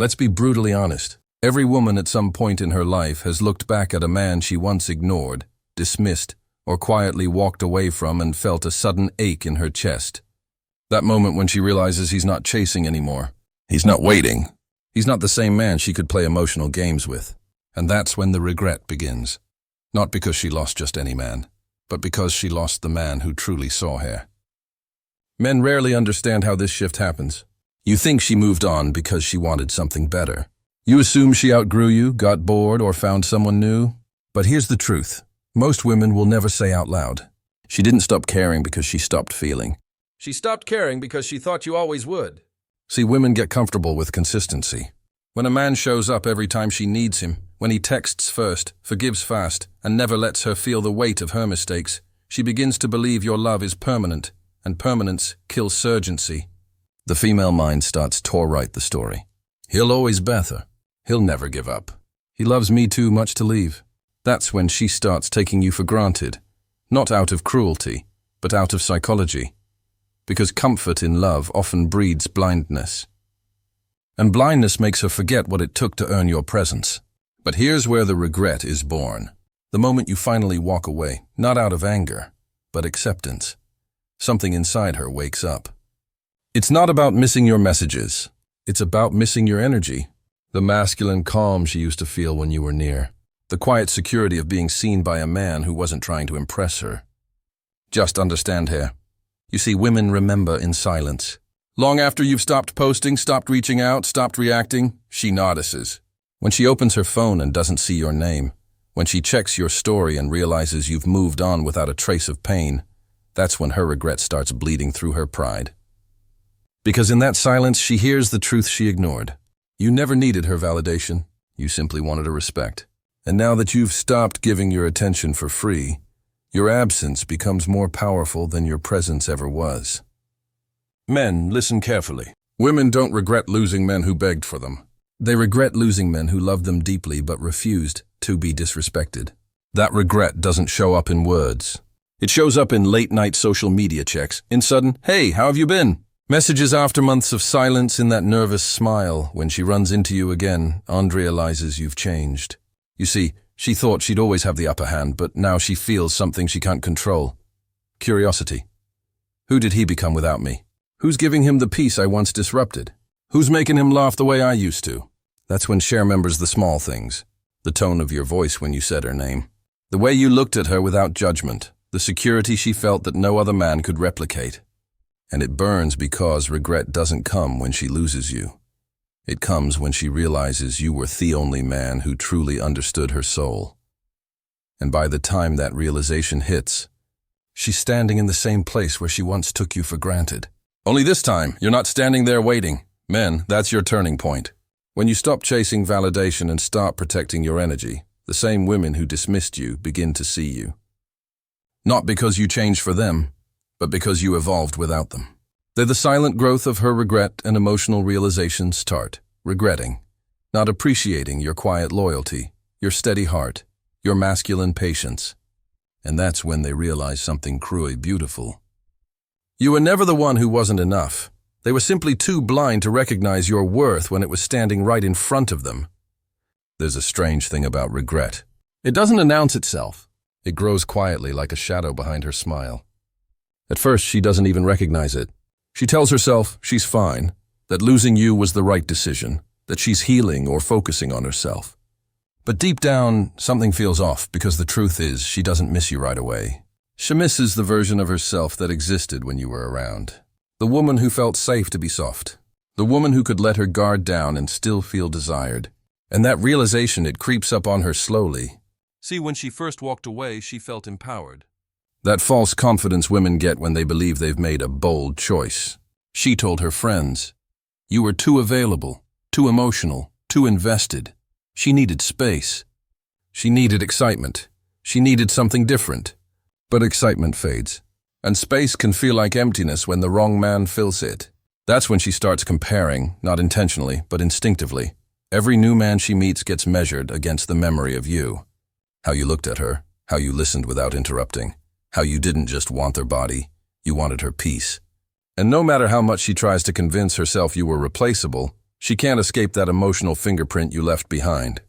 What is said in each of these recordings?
Let's be brutally honest. Every woman at some point in her life has looked back at a man she once ignored, dismissed, or quietly walked away from and felt a sudden ache in her chest. That moment when she realizes he's not chasing anymore. He's not waiting. He's not the same man she could play emotional games with. And that's when the regret begins. Not because she lost just any man, but because she lost the man who truly saw her. Men rarely understand how this shift happens. You think she moved on because she wanted something better. You assume she outgrew you, got bored, or found someone new. But here's the truth. Most women will never say out loud. She didn't stop caring because she stopped feeling. She stopped caring because she thought you always would. See, women get comfortable with consistency. When a man shows up every time she needs him, when he texts first, forgives fast, and never lets her feel the weight of her mistakes, she begins to believe your love is permanent, and permanence kills urgency. The female mind starts to write the story. He'll always better. He'll never give up. He loves me too much to leave. That's when she starts taking you for granted, not out of cruelty, but out of psychology. Because comfort in love often breeds blindness. And blindness makes her forget what it took to earn your presence. But here's where the regret is born. The moment you finally walk away, not out of anger, but acceptance. Something inside her wakes up. It's not about missing your messages. It's about missing your energy. The masculine calm she used to feel when you were near. The quiet security of being seen by a man who wasn't trying to impress her. Just understand her. You see, women remember in silence. Long after you've stopped posting, stopped reaching out, stopped reacting, she notices. When she opens her phone and doesn't see your name, when she checks your story and realizes you've moved on without a trace of pain, that's when her regret starts bleeding through her pride. Because in that silence, she hears the truth she ignored. You never needed her validation. You simply wanted her respect. And now that you've stopped giving your attention for free, your absence becomes more powerful than your presence ever was. Men, listen carefully. Women don't regret losing men who begged for them. They regret losing men who loved them deeply but refused to be disrespected. That regret doesn't show up in words. It shows up in late-night social media checks, in sudden, "Hey, how have you been?" Messages after months of silence, in that nervous smile when she runs into you again and realizes you've changed. You see, she thought she'd always have the upper hand, but now she feels something she can't control. Curiosity. Who did he become without me? Who's giving him the peace I once disrupted? Who's making him laugh the way I used to? That's when Cher remembers the small things. The tone of your voice when you said her name. The way you looked at her without judgment. The security she felt that no other man could replicate. And it burns because regret doesn't come when she loses you. It comes when she realizes you were the only man who truly understood her soul. And by the time that realization hits, she's standing in the same place where she once took you for granted. Only this time, you're not standing there waiting. Men, that's your turning point. When you stop chasing validation and start protecting your energy, the same women who dismissed you begin to see you. Not because you changed for them, but because you evolved without them. They're the silent growth of her regret and emotional realization start, regretting, not appreciating your quiet loyalty, your steady heart, your masculine patience. And that's when they realize something cruelly beautiful. You were never the one who wasn't enough. They were simply too blind to recognize your worth when it was standing right in front of them. There's a strange thing about regret. It doesn't announce itself. It grows quietly like a shadow behind her smile. At first, she doesn't even recognize it. She tells herself she's fine, that losing you was the right decision, that she's healing or focusing on herself. But deep down, something feels off because the truth is she doesn't miss you right away. She misses the version of herself that existed when you were around. The woman who felt safe to be soft. The woman who could let her guard down and still feel desired. And that realization, it creeps up on her slowly. See, when she first walked away, she felt empowered. That false confidence women get when they believe they've made a bold choice. She told her friends, "You were too available, too emotional, too invested." She needed space. She needed excitement. She needed something different. But excitement fades. And space can feel like emptiness when the wrong man fills it. That's when she starts comparing, not intentionally, but instinctively. Every new man she meets gets measured against the memory of you. How you looked at her, how you listened without interrupting. How you didn't just want their body, you wanted her peace. And no matter how much she tries to convince herself you were replaceable, She can't escape that emotional fingerprint you left behind.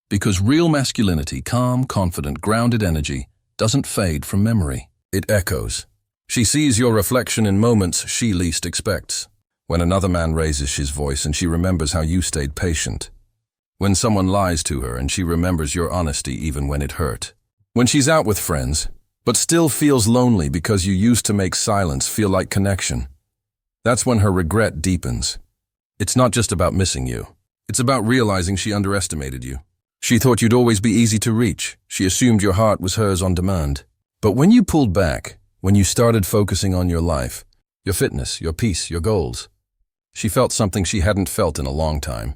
Because real masculinity, calm, confident, grounded energy, doesn't fade from memory. It echoes. She sees your reflection in moments she least expects. When another man raises his voice and she remembers how you stayed patient. When someone lies to her and she remembers your honesty even when it hurt. When she's out with friends, but still feels lonely because you used to make silence feel like connection. That's when her regret deepens. It's not just about missing you. It's about realizing she underestimated you. She thought you'd always be easy to reach. She assumed your heart was hers on demand. But when you pulled back, when you started focusing on your life, your fitness, your peace, your goals, she felt something she hadn't felt in a long time.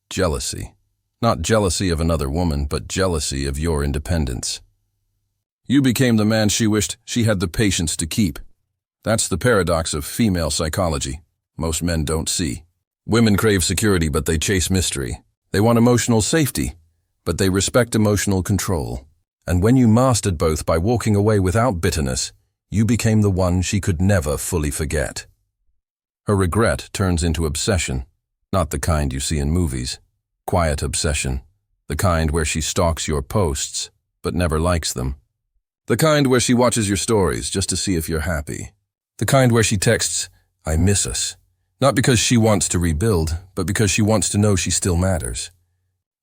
Jealousy. Not jealousy of another woman, but jealousy of your independence. You became the man she wished she had the patience to keep. That's the paradox of female psychology. Most men don't see. Women crave security, but they chase mystery. They want emotional safety, but they respect emotional control. And when you mastered both by walking away without bitterness, you became the one she could never fully forget. Her regret turns into obsession, not the kind you see in movies. Quiet obsession, the kind where she stalks your posts, but never likes them. The kind where she watches your stories just to see if you're happy. The kind where she texts, "I miss us," not because she wants to rebuild, but because she wants to know she still matters.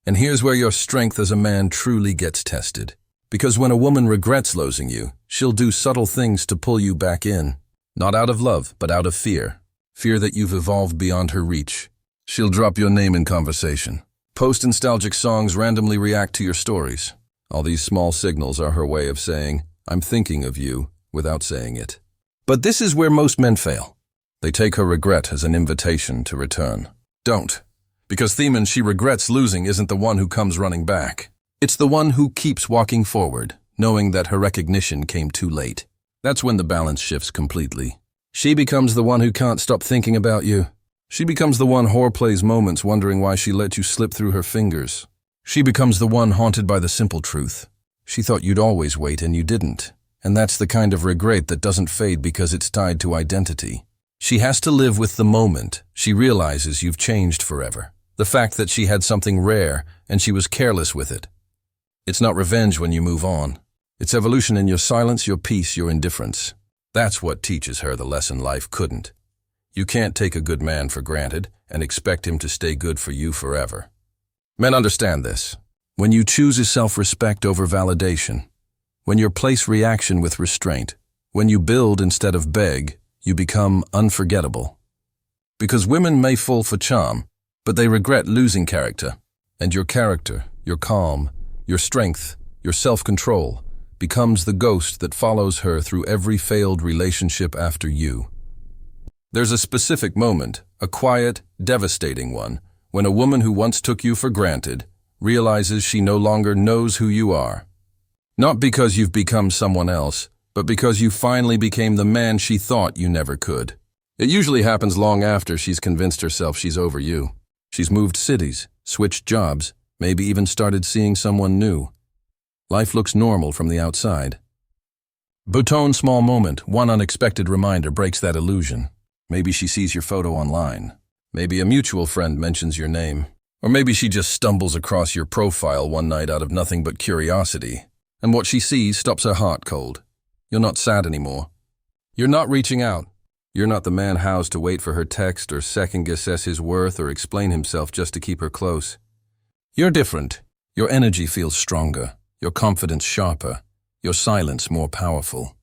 And here's where your strength as a man truly gets tested. Because when a woman regrets losing you, she'll do subtle things to pull you back in. Not out of love, but out of fear. Fear that you've evolved beyond her reach. She'll drop your name in conversation. Post nostalgic songs randomly react to your stories. All these small signals are her way of saying, "I'm thinking of you," without saying it. But this is where most men fail. They take her regret as an invitation to return. Don't. Because the man she regrets losing isn't the one who comes running back. It's the one who keeps walking forward, knowing that her recognition came too late. That's when the balance shifts completely. She becomes the one who can't stop thinking about you. She becomes the one whore plays moments wondering why she let you slip through her fingers. She becomes the one haunted by the simple truth. She thought you'd always wait and you didn't. And that's the kind of regret that doesn't fade because it's tied to identity. She has to live with the moment she realizes you've changed forever. The fact that she had something rare and she was careless with it. It's not revenge when you move on. It's evolution in your silence, your peace, your indifference. That's what teaches her the lesson life couldn't. You can't take a good man for granted and expect him to stay good for you forever. Men understand this. When you choose self-respect over validation, when you place reaction with restraint, when you build instead of beg, you become unforgettable. Because women may fall for charm, but they regret losing character. And your character, your calm, your strength, your self-control, becomes the ghost that follows her through every failed relationship after you. There's a specific moment, a quiet, devastating one, when a woman who once took you for granted realizes she no longer knows who you are. Not because you've become someone else, but because you finally became the man she thought you never could. It usually happens long after she's convinced herself she's over you. She's moved cities, switched jobs, maybe even started seeing someone new. Life looks normal from the outside. Bouton's small moment, one unexpected reminder breaks that illusion. Maybe she sees your photo online. Maybe a mutual friend mentions your name. Or maybe she just stumbles across your profile one night out of nothing but curiosity. And what she sees stops her heart cold. You're not sad anymore. You're not reaching out. You're not the man housed to wait for her text or second-guess his worth or explain himself just to keep her close. You're different. Your energy feels stronger. Your confidence sharper. Your silence more powerful.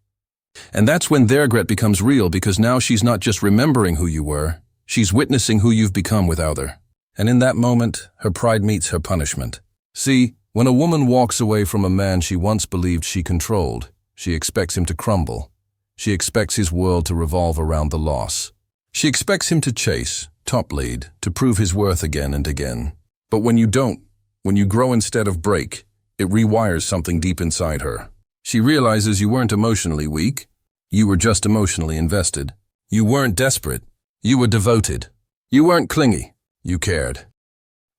And that's when their regret becomes real, because now she's not just remembering who you were, she's witnessing who you've become without her. And in that moment, her pride meets her punishment. See, when a woman walks away from a man she once believed she controlled, she expects him to crumble. She expects his world to revolve around the loss. She expects him to chase, top lead, to prove his worth again and again. But when you don't, when you grow instead of break, it rewires something deep inside her. She realizes you weren't emotionally weak. You were just emotionally invested. You weren't desperate. You were devoted. You weren't clingy. You cared.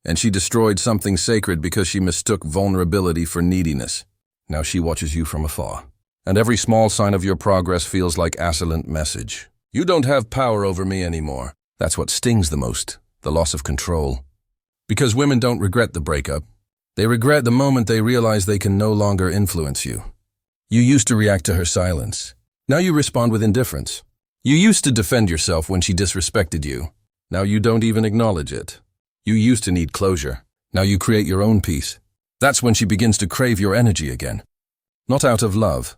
And she destroyed something sacred because she mistook vulnerability for neediness. Now she watches you from afar. And every small sign of your progress feels like a silent message. You don't have power over me anymore. That's what stings the most. the loss of control. Because women don't regret the breakup. They regret the moment they realize they can no longer influence you. You used to react to her silence. Now you respond with indifference. You used to defend yourself when she disrespected you. Now you don't even acknowledge it. You used to need closure. Now you create your own peace. That's when she begins to crave your energy again. Not out of love,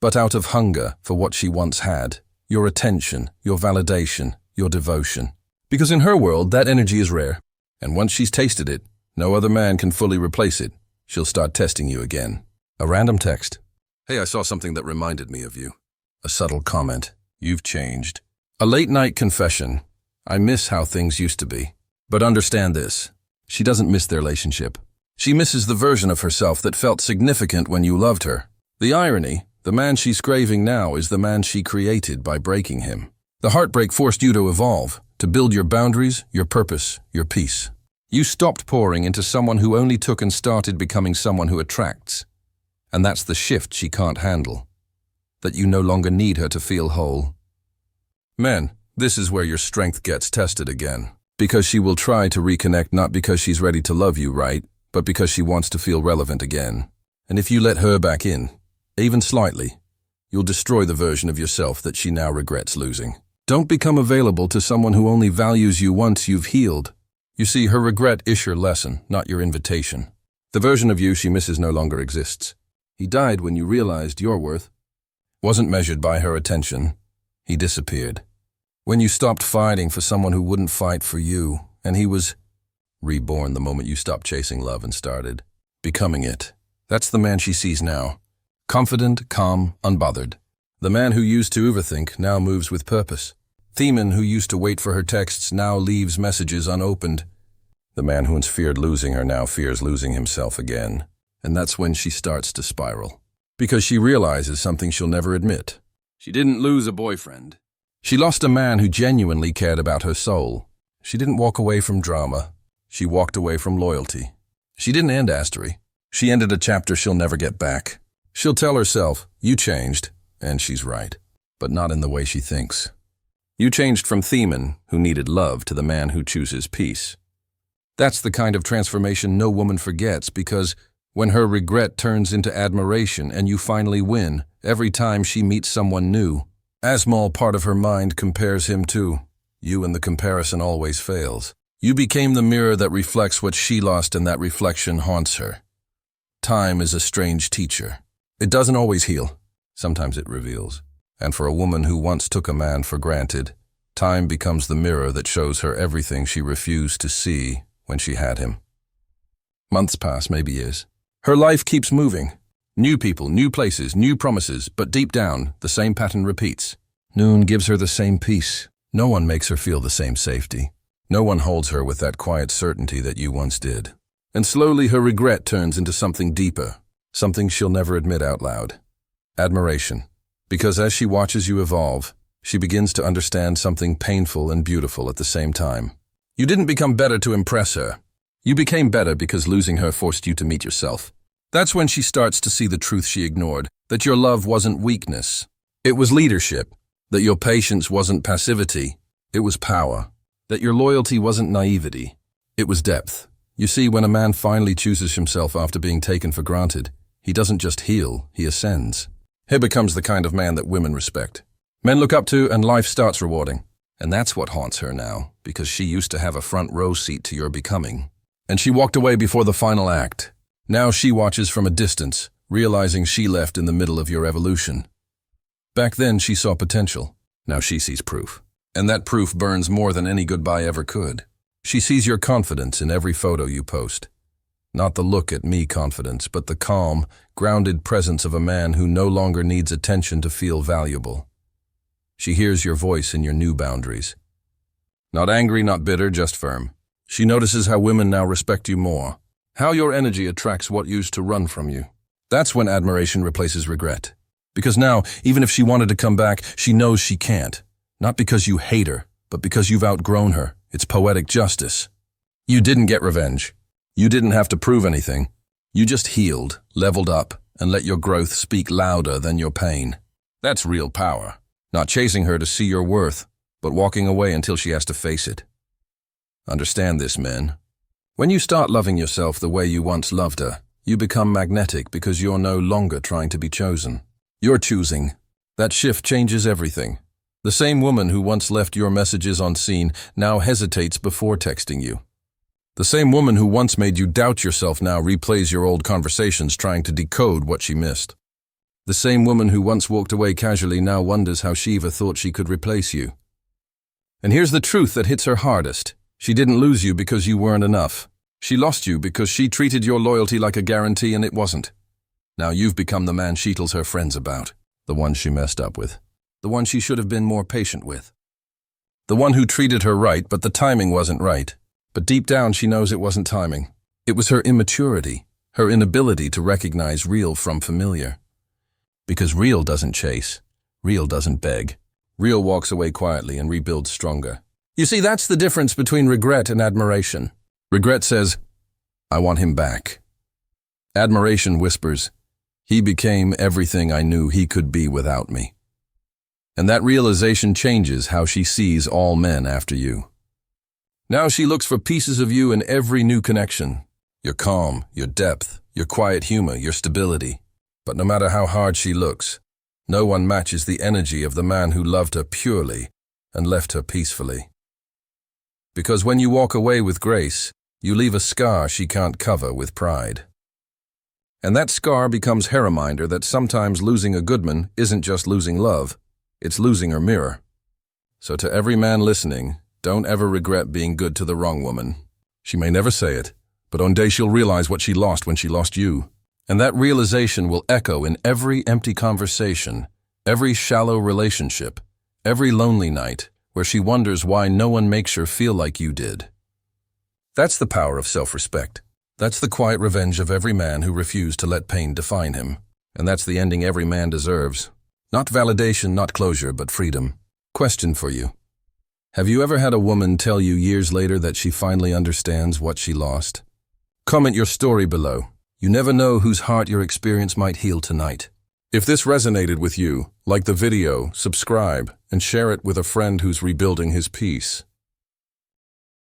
but out of hunger for what she once had. Your attention, your validation, your devotion. Because in her world, that energy is rare. And once she's tasted it, no other man can fully replace it. She'll start testing you again. A random text. Hey, I saw something that reminded me of you. A subtle comment. You've changed. A late-night confession. I miss how things used to be. But understand this. She doesn't miss their relationship. She misses the version of herself that felt significant when you loved her. The irony, the man she's craving now is the man she created by breaking him. The heartbreak forced you to evolve, to build your boundaries, your purpose, your peace. You stopped pouring into someone who only took and started becoming someone who attracts. And that's the shift she can't handle. That you no longer need her to feel whole. Men, this is where your strength gets tested again. Because she will try to reconnect not because she's ready to love you, right? But because she wants to feel relevant again. And if you let her back in, even slightly, you'll destroy the version of yourself that she now regrets losing. Don't become available to someone who only values you once you've healed. You see, her regret is your lesson, not your invitation. The version of you she misses no longer exists. He died when you realized your worth wasn't measured by her attention. He disappeared. When you stopped fighting for someone who wouldn't fight for you, and he was reborn the moment you stopped chasing love and started becoming it. That's the man she sees now. Confident, calm, unbothered. The man who used to overthink now moves with purpose. Theman, who used to wait for her texts, now leaves messages unopened. The man who once feared losing her now fears losing himself again. And that's when she starts to spiral. Because she realizes something she'll never admit. She didn't lose a boyfriend. She lost a man who genuinely cared about her soul. She didn't walk away from drama. She walked away from loyalty. She didn't end Astery. She ended a chapter she'll never get back. She'll tell herself, you changed, and she's right. But not in the way she thinks. You changed from Theman, who needed love, to the man who chooses peace. That's the kind of transformation no woman forgets, because when her regret turns into admiration and you finally win, every time she meets someone new, a small part of her mind compares him to you, and the comparison always fails. You became the mirror that reflects what she lost, and that reflection haunts her. Time is a strange teacher. It doesn't always heal. Sometimes it reveals. And for a woman who once took a man for granted, time becomes the mirror that shows her everything she refused to see when she had him. Months pass, maybe years. Her life keeps moving. New people, new places, new promises, but deep down, the same pattern repeats. Noon gives her the same peace. No one makes her feel the same safety. No one holds her with that quiet certainty that you once did. And slowly her regret turns into something deeper, something she'll never admit out loud. Admiration. Because as she watches you evolve, she begins to understand something painful and beautiful at the same time. You didn't become better to impress her. You became better because losing her forced you to meet yourself. That's when she starts to see the truth she ignored, that your love wasn't weakness. It was leadership. That your patience wasn't passivity. It was power. That your loyalty wasn't naivety. It was depth. You see, when a man finally chooses himself after being taken for granted, he doesn't just heal, he ascends. He becomes the kind of man that women respect. Men look up to, and life starts rewarding. And that's what haunts her now, because she used to have a front row seat to your becoming. And she walked away before the final act. Now she watches from a distance, realizing she left in the middle of your evolution. Back then she saw potential. Now she sees proof. And that proof burns more than any goodbye ever could. She sees your confidence in every photo you post. Not the look-at-me confidence, but the calm, grounded presence of a man who no longer needs attention to feel valuable. She hears your voice in your new boundaries. Not angry, not bitter, just firm. She notices how women now respect you more. How your energy attracts what used to run from you. That's when admiration replaces regret. Because now, even if she wanted to come back, she knows she can't. Not because you hate her, but because you've outgrown her. It's poetic justice. You didn't get revenge. You didn't have to prove anything. You just healed, leveled up, and let your growth speak louder than your pain. That's real power. Not chasing her to see your worth, but walking away until she has to face it. Understand this, men. When you start loving yourself the way you once loved her, you become magnetic because you're no longer trying to be chosen. You're choosing. That shift changes everything. The same woman who once left your messages unseen now hesitates before texting you. The same woman who once made you doubt yourself now replays your old conversations trying to decode what she missed. The same woman who once walked away casually now wonders how she ever thought she could replace you. And here's the truth that hits her hardest. She didn't lose you because you weren't enough. She lost you because she treated your loyalty like a guarantee and it wasn't. Now you've become the man she tells her friends about. The one she messed up with. The one she should have been more patient with. The one who treated her right, but the timing wasn't right. But deep down she knows it wasn't timing. It was her immaturity, her inability to recognize real from familiar. Because real doesn't chase, real doesn't beg. Real walks away quietly and rebuilds stronger. You see, that's the difference between regret and admiration. Regret says, I want him back. Admiration whispers, he became everything I knew he could be without me. And that realization changes how she sees all men after you. Now she looks for pieces of you in every new connection. Your calm, your depth, your quiet humor, your stability. But no matter how hard she looks, no one matches the energy of the man who loved her purely and left her peacefully. Because when you walk away with grace, you leave a scar she can't cover with pride. And that scar becomes her reminder that sometimes losing a good man isn't just losing love, it's losing her mirror. So to every man listening, don't ever regret being good to the wrong woman. She may never say it, but one day she'll realize what she lost when she lost you. And that realization will echo in every empty conversation, every shallow relationship, every lonely night where she wonders why no one makes her feel like you did. That's the power of self-respect. That's the quiet revenge of every man who refused to let pain define him. And that's the ending every man deserves. Not validation, not closure, but freedom. Question for you. Have you ever had a woman tell you years later that she finally understands what she lost? Comment your story below. You never know whose heart your experience might heal tonight. If this resonated with you, like the video, subscribe, and share it with a friend who's rebuilding his peace.